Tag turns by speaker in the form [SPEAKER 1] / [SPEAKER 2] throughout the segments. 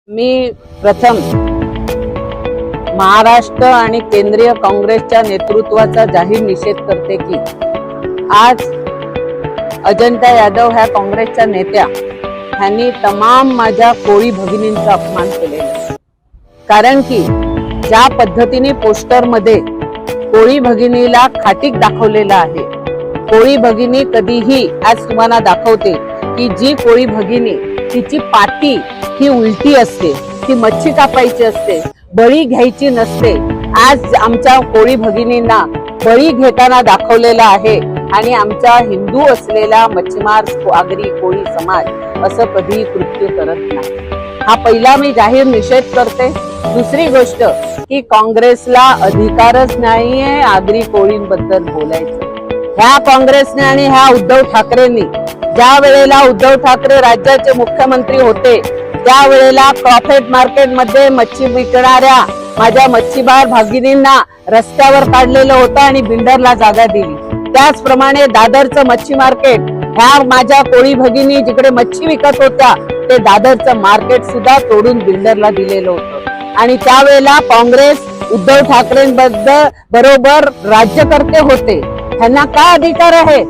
[SPEAKER 1] मी प्रथम महाराष्ट्र आणि केंद्रीय काँग्रेसच्या नेतृत्वाचा जाहीर निषेध करते की आज अजंता यादव ह्या काँग्रेसच्या नेत्या ह्यांनी तमाम माझ्या कोळी भगिनींचा अपमान केलेला आहे। कारण की ज्या पद्धतीने पोस्टर मध्ये कोळी भगिनीला खाटीक दाखवलेला आहे, कोळी भगिनी कधीही आज तुम्हाला दाखवते की जी कोळी भगिनी तिची पाटी ही उलटी असते, ती मच्छी कापायची असते, बळी घ्यायची नसते। आज आमच्या कोळी भगिनींना बळी घेताना दाखवलेला आहे आणि आमच्या हिंदू असलेला मच्छीमार आगरी कोळी समाज असं कधीही कृत्य करत नाही। हा पहिला मी जाहीर निषेध करते। दुसरी गोष्ट की काँग्रेसला अधिकारच नाहीये आगरी कोळींबद्दल बोलायचं। ह्या काँग्रेसने आणि ह्या उद्धव ठाकरेंनी ज्या वेळेला उद्धव ठाकरे राज्याचे मुख्यमंत्री होते त्यावेळेला क्रॉफेट मार्केट मध्ये मच्छी विकणाऱ्या माझ्या मच्छीमार भगिनींना रस्त्यावर काढलेलं होतं आणि बिल्डरला जागा दिली। त्याचप्रमाणे दादरचं मच्छी मार्केट ह्या माझ्या कोळी भगिनी जिकडे मच्छी विकत होत्या ते दादरचं मार्केट सुद्धा तोडून बिल्डरला दिलेलं होतं। आणि त्यावेळेला काँग्रेस उद्धव ठाकरेंबद्दल बरोबर राज्यकर्ते होते, त्यांना काय अधिकार आहे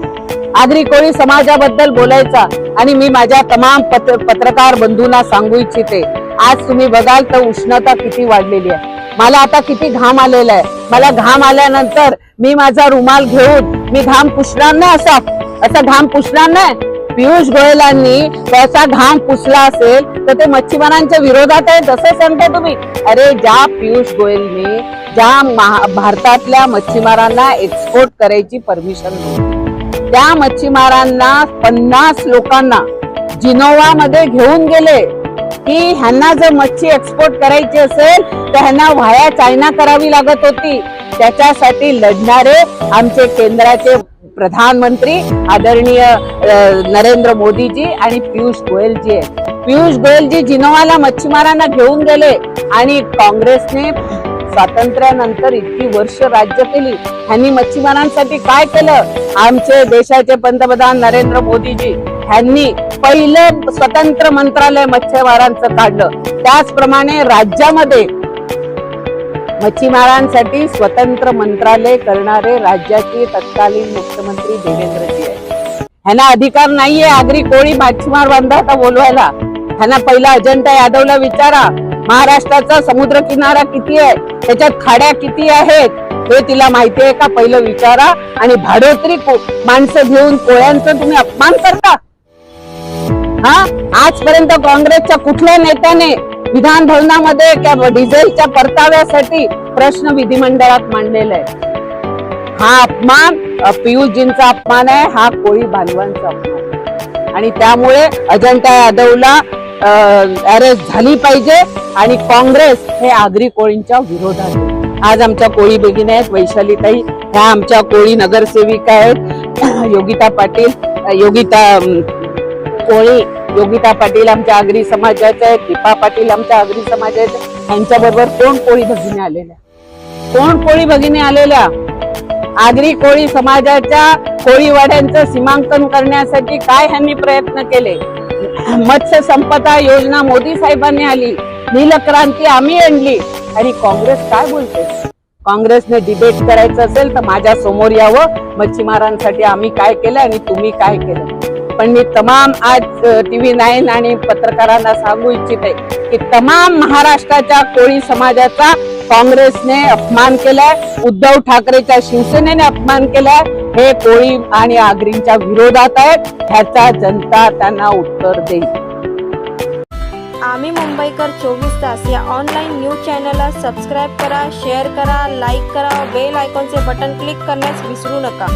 [SPEAKER 1] आगरी कोळी समाजाबद्दल बोलायचा? आणि मी माझ्या तमाम पत्रकार बंधूंना सांगू इच्छिते, आज तुम्ही बघाल तर उष्णता किती वाढलेली आहे। मला आता किती घाम आलेला आहे। मला घाम आल्यानंतर मी माझा रुमाल घेऊन मी घाम पुसणार नाही, असा घाम पुसणार नाही। पियुष गोयलांनी त्याचा घाम पुसला असेल तर ते मच्छीमारांच्या विरोधात आहे असं सांगताय तुम्ही? अरे ज्या पियुष गोयलने ज्या भारतातल्या मच्छीमारांना एक्सपोर्ट करायची परमिशन नव्हती त्या मच्छीमारांना 50 लोकांना जिनोवा मध्ये घेऊन गेले की ह्यांना जर मच्छी एक्सपोर्ट करायची असेल तर ह्यांना व्हाया चायना करावी लागत होती। त्याच्यासाठी लढणारे आमचे केंद्राचे प्रधानमंत्री आदरणीय नरेंद्र मोदीजी आणि पियुष गोयलजी आहेत। पियुष गोयलजी जिनोवाला मच्छीमारांना घेऊन गेले आणि काँग्रेसने स्वातंत्र्यानंतर इतकी वर्ष राज्य केली, ह्यांनी मच्छीमारांसाठी काय केलं? आमचे देशाचे पंतप्रधान नरेंद्र मोदीजी ह्यांनी पहिलं स्वतंत्र मंत्रालय मच्छीमारांचं काढलं। त्याचप्रमाणे राज्यामध्ये मच्छीमारांसाठी स्वतंत्र मंत्रालय करणारे राज्याचे तत्कालीन मुख्यमंत्री देवेंद्रजी आहेत। ह्यांना अधिकार नाहीये आगरी कोळी मच्छीमार बांधवांना बोलवायला। ह्यांना पहिला अजंता यादवला विचारा महाराष्ट्राचा समुद्र किनारा किती आहे, त्याच्यात खाड्या किती आहेत हे तिला माहिती आहे का? पहिलं विचारा। आणि भाडोत्री माणसं घेऊन कोळ्यांचं तुम्ही अपमान करता? हा, आजपर्यंत काँग्रेसच्या कुठल्या नेत्याने विधान भवनामध्ये डिझेलच्या परताव्यासाठी प्रश्न विधिमंडळात मांडलेला आहे? हा अपमान पियुषजींचा अपमान आहे, हा कोळी बांधवांचा अपमान। आणि त्यामुळे अजंता यादवला अरेस्ट झाली पाहिजे आणि काँग्रेस हे आगरी कोळींच्या विरोधात आहे। आज आमच्या कोळी भगिनी आहेत, वैशालीताई ह्या आमच्या कोळी नगरसेविका आहेत, योगिता पाटील आमच्या आगरी समाजाच्या आहेत, दीपा पाटील आमच्या आगरी समाजाच्या। यांच्या बरोबर कोण कोळी भगिनी आलेल्या? आगरी कोळी समाजाच्या कोळीवाड्यांचं सीमांकन करण्यासाठी काय ह्यांनी प्रयत्न केले? मत्स्य संपदा योजना मोदी साहेबांनी आली, नील क्रांती आम्ही आणली आणि काँग्रेस काय बोलते? काँग्रेसने डिबेट करायचं असेल तर माझ्या समोर यावं, मच्छीमारांसाठी आम्ही काय केलं आणि तुम्ही काय केलं। पण मी तमाम आज TV9 आणि पत्रकारांना सांगू इच्छिते की तमाम महाराष्ट्राच्या कोळी समाजाचा काँग्रेसने अपमान केलाय, उद्धव ठाकरेच्या शिवसेनेने अपमान केलाय। हे कोळी आणि आगरींच्या विरोधात आहेत, ह्याचा जनता त्यांना उत्तर देईल।
[SPEAKER 2] आम्ही मुंबईकर 24 तास या ऑनलाईन न्यूज चॅनलला सबस्क्राईब करा, शेअर करा, लाईक करा, बेल आयकॉनचे बटन क्लिक करण्यास विसरू नका।